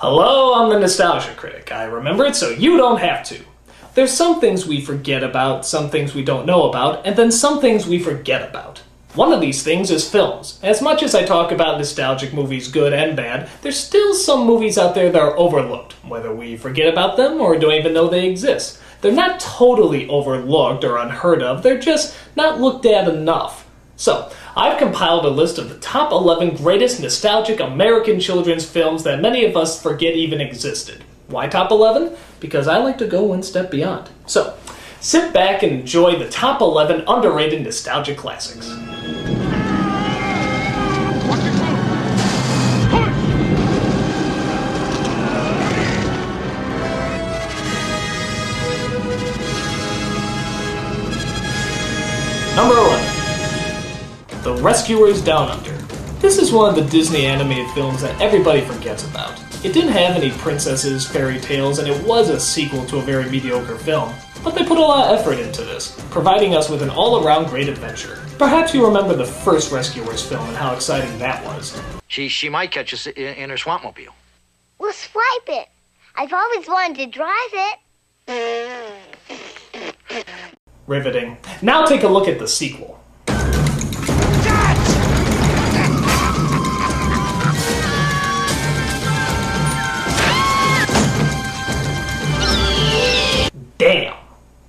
Hello, I'm the Nostalgia Critic. I remember it so you don't have to. There's some things we forget about, some things we don't know about, and then some things we forget about. One of these things is films. As much as I talk about nostalgic movies, good and bad, there's still some movies out there that are overlooked, whether we forget about them or don't even know they exist. They're not totally overlooked or unheard of, they're just not looked at enough. So, I've compiled a list of the top 11 greatest nostalgic American children's films that many of us forget even existed. Why top 11? Because I like to go one step beyond. So, sit back and enjoy the top 11 underrated nostalgic classics. Number 11. The Rescuers Down Under. This is one of the Disney animated films that everybody forgets about. It didn't have any princesses, fairy tales, and it was a sequel to a very mediocre film. But they put a lot of effort into this, providing us with an all-around great adventure. Perhaps you remember the first Rescuers film and how exciting that was. She might catch us in her swampmobile. We'll swipe it. I've always wanted to drive it. Riveting. Now take a look at the sequel. Damn!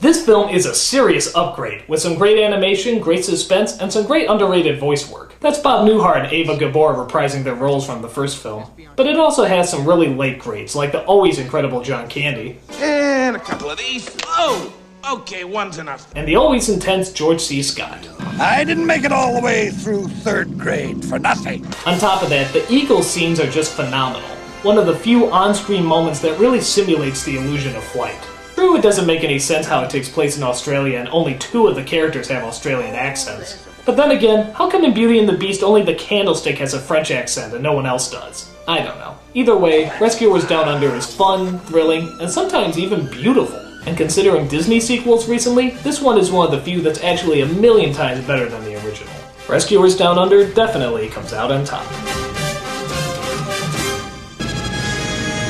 This film is a serious upgrade, with some great animation, great suspense, and some great underrated voice work. That's Bob Newhart and Ava Gabor reprising their roles from the first film. But it also has some really late greats, like the always incredible John Candy. And a couple of these. Oh! Okay, one's enough. And the always intense George C. Scott. I didn't make it all the way through 3rd grade for nothing. On top of that, the Eagle scenes are just phenomenal. One of the few on-screen moments that really simulates the illusion of flight. True, it doesn't make any sense how it takes place in Australia and only 2 of the characters have Australian accents. But then again, how come in Beauty and the Beast only the Candlestick has a French accent and no one else does? I don't know. Either way, Rescuers Down Under is fun, thrilling, and sometimes even beautiful. And considering Disney sequels recently, this one is one of the few that's actually a million times better than the original. Rescuers Down Under definitely comes out on top.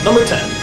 Number 10.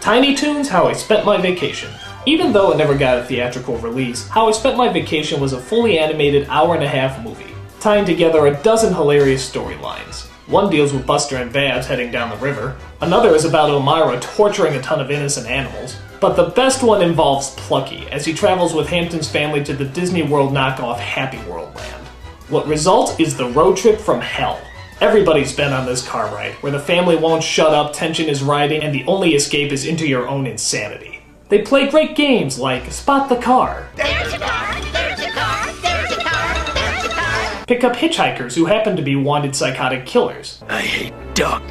Tiny Toons: How I Spent My Vacation. Even though it never got a theatrical release, How I Spent My Vacation was a fully animated hour-and-a-half movie, tying together a dozen hilarious storylines. One deals with Buster and Babs heading down the river, another is about Elmira torturing a ton of innocent animals, but the best one involves Plucky, as he travels with Hampton's family to the Disney World knockoff Happy World Land. What results is the road trip from hell. Everybody's been on this car ride, where the family won't shut up, tension is riding, and the only escape is into your own insanity. They play great games like Spot the Car. There's a car, there's a car, there's a car, there's a car. Pick up hitchhikers who happen to be wanted psychotic killers. I hate duck.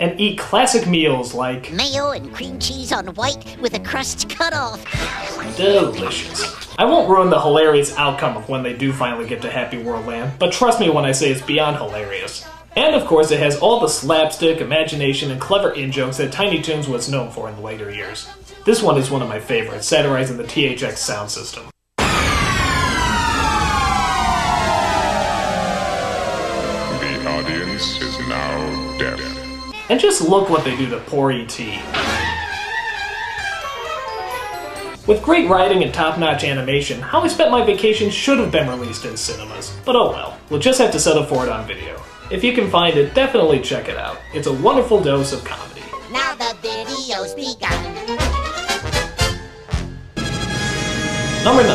And eat classic meals like Mayo and cream cheese on white with a crust cut off. delicious. I won't ruin the hilarious outcome of when they do finally get to Happy World Land, but trust me when I say it's beyond hilarious. And of course it has all the slapstick, imagination, and clever in-jokes that Tiny Toons was known for in the later years. This one is one of my favorites, satirizing the THX sound system. The audience is now deaf. And just look what they do to poor E.T. With great writing and top-notch animation, How I Spent My Vacation should have been released in cinemas. But oh well, we'll just have to settle for it on video. If you can find it, definitely check it out. It's a wonderful dose of comedy. Now the video's begun. Number 9.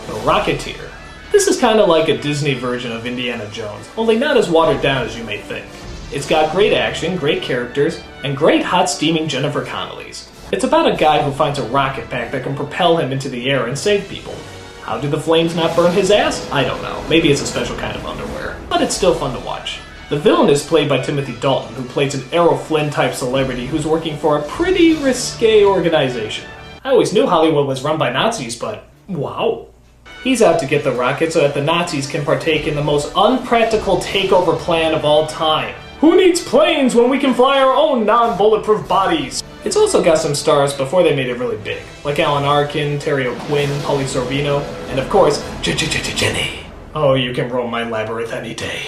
The Rocketeer. This is kind of like a Disney version of Indiana Jones, only not as watered down as you may think. It's got great action, great characters, and great hot steaming Jennifer Connellys. It's about a guy who finds a rocket pack that can propel him into the air and save people. How do the flames not burn his ass? I don't know. Maybe it's a special kind of underwear. But it's still fun to watch. The villain is played by Timothy Dalton, who plays an Errol Flynn type celebrity who's working for a pretty risque organization. I always knew Hollywood was run by Nazis, but wow. He's out to get the rocket so that the Nazis can partake in the most unpractical takeover plan of all time. Who needs planes when we can fly our own non-bulletproof bodies? It's also got some stars before they made it really big, like Alan Arkin, Terry O'Quinn, Pauly Sorvino, and of course, Jenny. Oh, you can roam my labyrinth any day.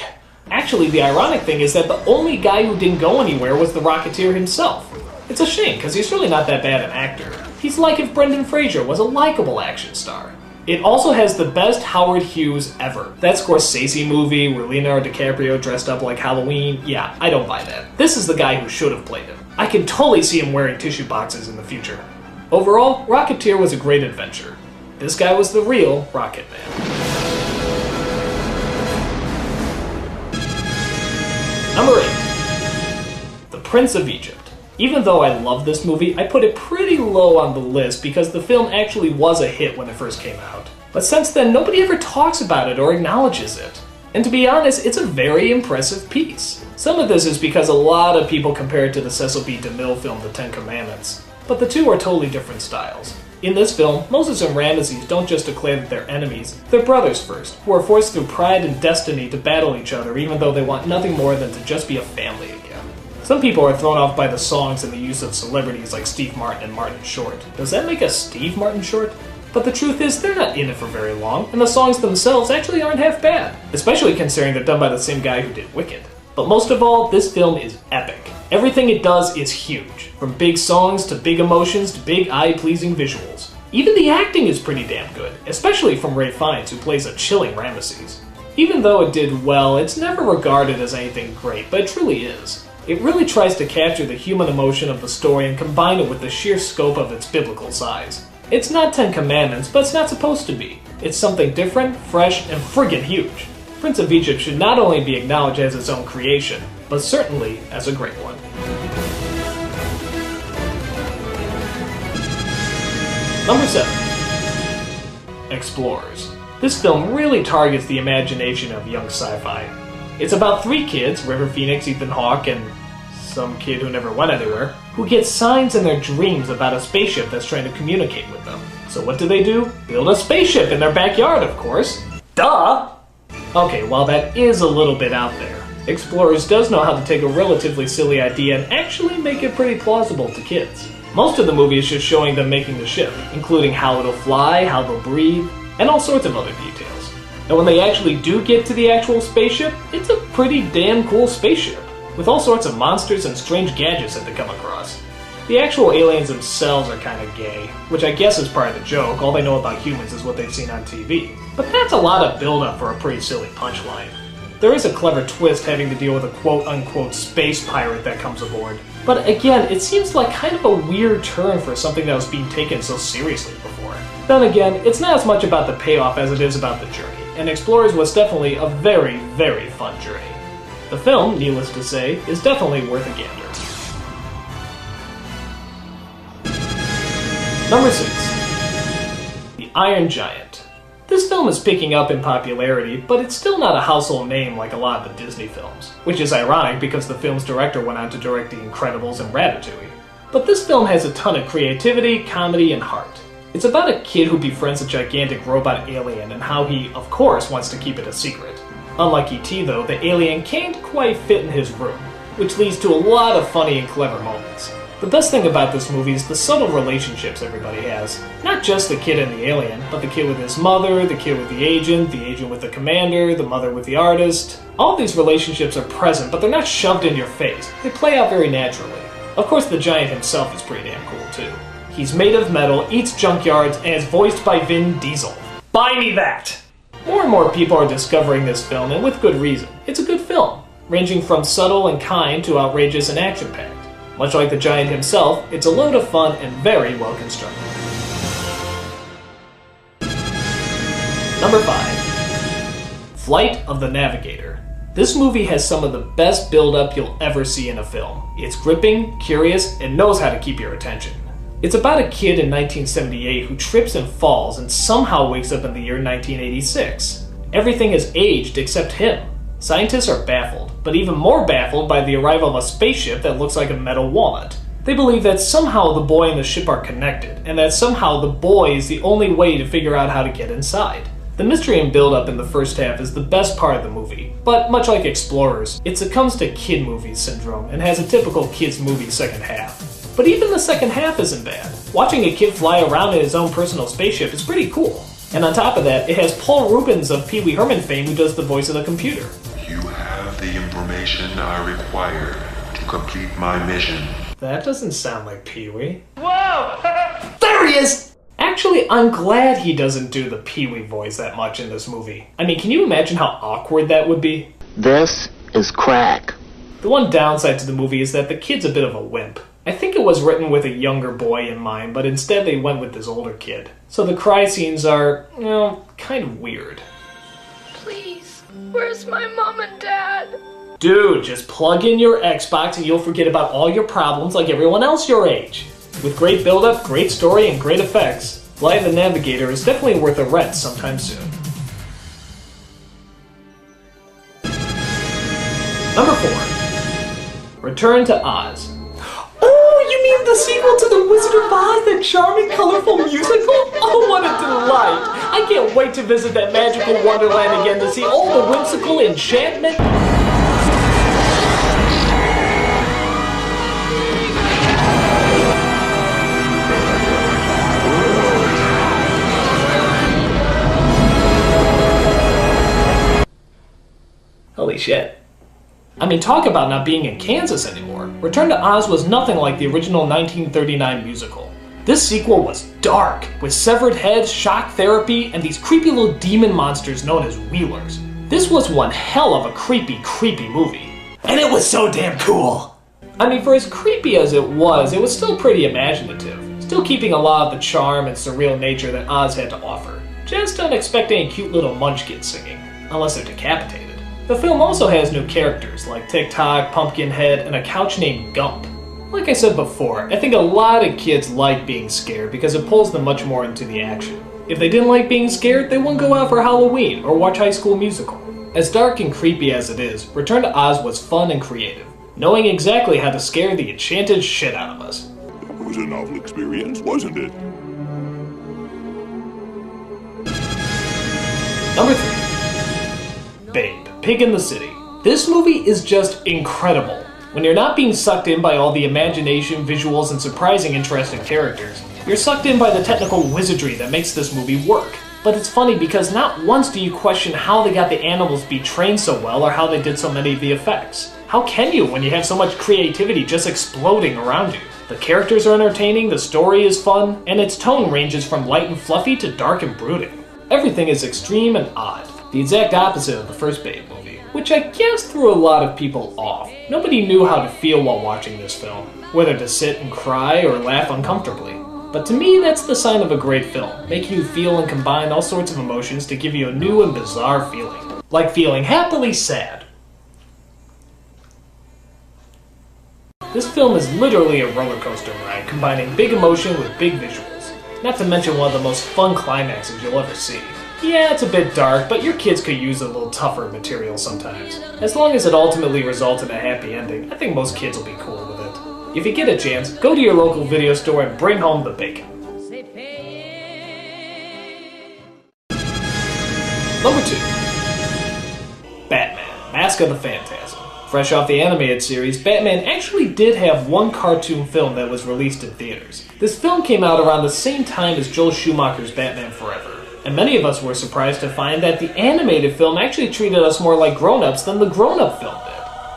Actually, the ironic thing is that the only guy who didn't go anywhere was the Rocketeer himself. It's a shame, because he's really not that bad an actor. He's like if Brendan Fraser was a likable action star. It also has the best Howard Hughes ever. That Scorsese movie where Leonardo DiCaprio dressed up like Halloween, yeah, I don't buy that. This is the guy who should have played him. I can totally see him wearing tissue boxes in the future. Overall, Rocketeer was a great adventure. This guy was the real Rocket Man. Number 8. The Prince of Egypt. Even though I love this movie, I put it pretty low on the list because the film actually was a hit when it first came out. But since then, nobody ever talks about it or acknowledges it. And to be honest, it's a very impressive piece. Some of this is because a lot of people compare it to the Cecil B. DeMille film The Ten Commandments, but the two are totally different styles. In this film, Moses and Ramesses don't just declare that they're enemies, they're brothers first, who are forced through pride and destiny to battle each other even though they want nothing more than to just be a family again. Some people are thrown off by the songs and the use of celebrities like Steve Martin and Martin Short. Does that make us Steve Martin Short? But the truth is, they're not in it for very long, and the songs themselves actually aren't half bad, especially considering they're done by the same guy who did Wicked. But most of all, this film is epic. Everything it does is huge, from big songs to big emotions to big eye-pleasing visuals. Even the acting is pretty damn good, especially from Ralph Fiennes, who plays a chilling Ramesses. Even though it did well, it's never regarded as anything great, but it truly is. It really tries to capture the human emotion of the story and combine it with the sheer scope of its biblical size. It's not Ten Commandments, but it's not supposed to be. It's something different, fresh, and friggin' huge. Prince of Egypt should not only be acknowledged as its own creation, but certainly as a great one. Number 7. Explorers. This film really targets the imagination of young sci-fi. It's about 3 kids, River Phoenix, Ethan Hawke, and some kid who never went anywhere, who get signs in their dreams about a spaceship that's trying to communicate with them. So what do? Build a spaceship in their backyard, of course. Duh! Okay, while that is a little bit out there, Explorers does know how to take a relatively silly idea and actually make it pretty plausible to kids. Most of the movie is just showing them making the ship, including how it'll fly, how they'll breathe, and all sorts of other details. And when they actually do get to the actual spaceship, it's a pretty damn cool spaceship, with all sorts of monsters and strange gadgets that they come across. The actual aliens themselves are kinda gay, which I guess is part of the joke. All they know about humans is what they've seen on TV. But that's a lot of build-up for a pretty silly punchline. There is a clever twist having to deal with a quote-unquote space pirate that comes aboard. But again, it seems like kind of a weird turn for something that was being taken so seriously before. Then again, it's not as much about the payoff as it is about the journey, and Explorers was definitely a very, very fun journey. The film, needless to say, is definitely worth a gander. Number 6. The Iron Giant. This film is picking up in popularity, but it's still not a household name like a lot of the Disney films, which is ironic because the film's director went on to direct The Incredibles and Ratatouille. But this film has a ton of creativity, comedy, and heart. It's about a kid who befriends a gigantic robot alien and how he, of course, wants to keep it a secret. Unlike E.T. though, the alien can't quite fit in his room, which leads to a lot of funny and clever moments. The best thing about this movie is the subtle relationships everybody has. Not just the kid and the alien, but the kid with his mother, the kid with the agent with the commander, the mother with the artist. All these relationships are present, but they're not shoved in your face. They play out very naturally. Of course, the giant himself is pretty damn cool too. He's made of metal, eats junkyards, and is voiced by Vin Diesel. Buy me that! More and more people are discovering this film, and with good reason. It's a good film, ranging from subtle and kind to outrageous and action-packed. Much like the giant himself, it's a load of fun and very well constructed. Number 5. Flight of the Navigator. This movie has some of the best build-up you'll ever see in a film. It's gripping, curious, and knows how to keep your attention. It's about a kid in 1978 who trips and falls and somehow wakes up in the year 1986. Everything has aged except him. Scientists are baffled, but even more baffled by the arrival of a spaceship that looks like a metal walnut. They believe that somehow the boy and the ship are connected, and that somehow the boy is the only way to figure out how to get inside. The mystery and build-up in the first half is the best part of the movie, but much like Explorers, it succumbs to kid movies syndrome and has a typical kids movie second half. But even the second half isn't bad. Watching a kid fly around in his own personal spaceship is pretty cool. And on top of that, it has Paul Rubens of Pee Wee Herman fame who does the voice of the computer. You have the information I require to complete my mission. That doesn't sound like Pee-wee. Whoa! There he is! Actually, I'm glad he doesn't do the Pee-wee voice that much in this movie. I mean, can you imagine how awkward that would be? This is crack. The one downside to the movie is that the kid's a bit of a wimp. I think it was written with a younger boy in mind, but instead they went with this older kid. So the cry scenes are, you know, kind of weird. Please, where's my mom and dad? Dude, just plug in your Xbox and you'll forget about all your problems like everyone else your age. With great build-up, great story, and great effects, Flight of the Navigator is definitely worth a rent sometime soon. Number 4. Return to Oz. Oh, you mean the sequel to The Wizard of Oz, that charming, colorful musical? Oh, what a delight! I can't wait to visit that magical wonderland again to see all the whimsical enchantment. Holy shit. I mean, talk about not being in Kansas anymore. Return to Oz was nothing like the original 1939 musical. This sequel was dark, with severed heads, shock therapy, and these creepy little demon monsters known as Wheelers. This was one hell of a creepy movie. And it was so damn cool! I mean, for as creepy as it was still pretty imaginative. Still keeping a lot of the charm and surreal nature that Oz had to offer. Just don't expect any cute little munchkins singing, unless they're decapitated. The film also has new characters, like Tick-Tock, Pumpkinhead, and a couch named Gump. Like I said before, I think a lot of kids like being scared because it pulls them much more into the action. If they didn't like being scared, they wouldn't go out for Halloween or watch High School Musical. As dark and creepy as it is, Return to Oz was fun and creative, knowing exactly how to scare the enchanted shit out of us. It was a novel experience, wasn't it? Number 3. Babe, Pig in the City. This movie is just incredible. When you're not being sucked in by all the imagination, visuals, and surprising interesting characters, you're sucked in by the technical wizardry that makes this movie work. But it's funny because not once do you question how they got the animals to be trained so well or how they did so many of the effects. How can you when you have so much creativity just exploding around you? The characters are entertaining, the story is fun, and its tone ranges from light and fluffy to dark and brooding. Everything is extreme and odd, the exact opposite of the first Babe movie, which I guess threw a lot of people off. Nobody knew how to feel while watching this film, whether to sit and cry or laugh uncomfortably. But to me, that's the sign of a great film, making you feel and combine all sorts of emotions to give you a new and bizarre feeling. Like feeling happily sad. This film is literally a roller coaster ride, combining big emotion with big visuals. Not to mention one of the most fun climaxes you'll ever see. Yeah, it's a bit dark, but your kids could use a little tougher material sometimes. As long as it ultimately results in a happy ending, I think most kids will be cool with it. If you get a chance, go to your local video store and bring home the bacon. Number 2. Batman, Mask of the Phantasm. Fresh off the animated series, Batman actually did have one cartoon film that was released in theaters. This film came out around the same time as Joel Schumacher's Batman Forever, and many of us were surprised to find that the animated film actually treated us more like grown-ups than the grown-up film did.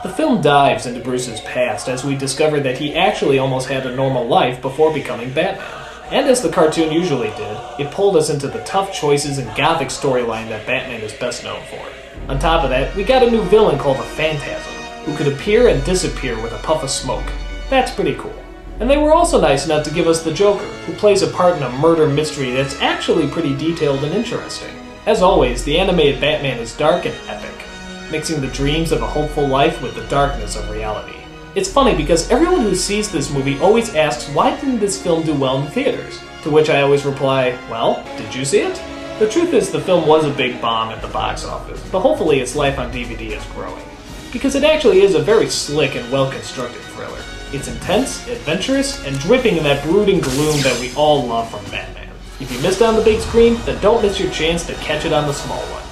The film dives into Bruce's past as we discover that he actually almost had a normal life before becoming Batman. And as the cartoon usually did, it pulled us into the tough choices and gothic storyline that Batman is best known for. On top of that, we got a new villain called the Phantasm, who could appear and disappear with a puff of smoke. That's pretty cool. And they were also nice enough to give us the Joker, who plays a part in a murder mystery that's actually pretty detailed and interesting. As always, the animated Batman is dark and epic, mixing the dreams of a hopeful life with the darkness of reality. It's funny because everyone who sees this movie always asks, why didn't this film do well in theaters? To which I always reply, well, did you see it? The truth is the film was a big bomb at the box office, but hopefully its life on DVD is growing. Because it actually is a very slick and well-constructed thriller. It's intense, adventurous, and dripping in that brooding gloom that we all love from Batman. If you missed it on the big screen, then don't miss your chance to catch it on the small one.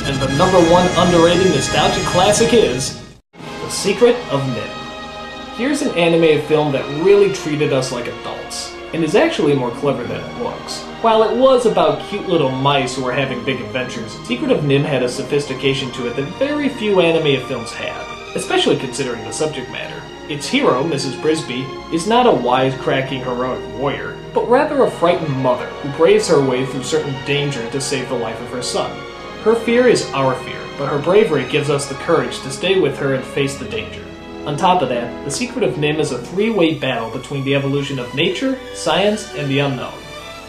And the number 1 underrated nostalgic classic is The Secret of NIMH. Here's an animated film that really treated us like adults, and is actually more clever than it looks. While it was about cute little mice who were having big adventures, Secret of NIMH had a sophistication to it that very few anime films had, especially considering the subject matter. Its hero, Mrs. Brisby, is not a wisecracking heroic warrior, but rather a frightened mother who braves her way through certain danger to save the life of her son. Her fear is our fear, but her bravery gives us the courage to stay with her and face the danger. On top of that, The Secret of NIMH is a three-way battle between the evolution of nature, science, and the unknown.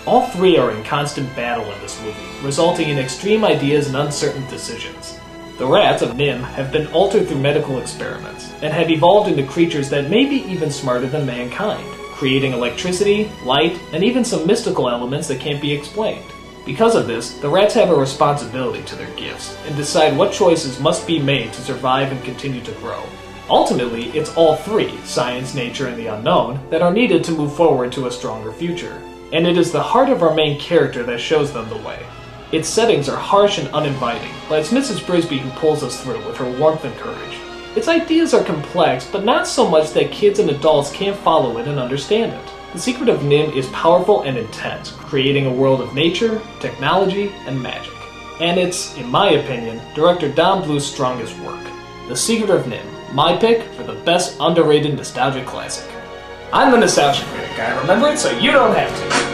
All three are in constant battle in this movie, resulting in extreme ideas and uncertain decisions. The rats of NIMH have been altered through medical experiments, and have evolved into creatures that may be even smarter than mankind, creating electricity, light, and even some mystical elements that can't be explained. Because of this, the rats have a responsibility to their gifts, and decide what choices must be made to survive and continue to grow. Ultimately, it's all three, science, nature, and the unknown, that are needed to move forward to a stronger future. And it is the heart of our main character that shows them the way. Its settings are harsh and uninviting, but it's Mrs. Brisby who pulls us through with her warmth and courage. Its ideas are complex, but not so much that kids and adults can't follow it and understand it. The Secret of NIMH is powerful and intense, creating a world of nature, technology, and magic. And it's, in my opinion, director Don Bluth's strongest work. The Secret of NIMH, my pick for the best underrated nostalgic classic. I'm the Nostalgia Critic, I remember it so you don't have to.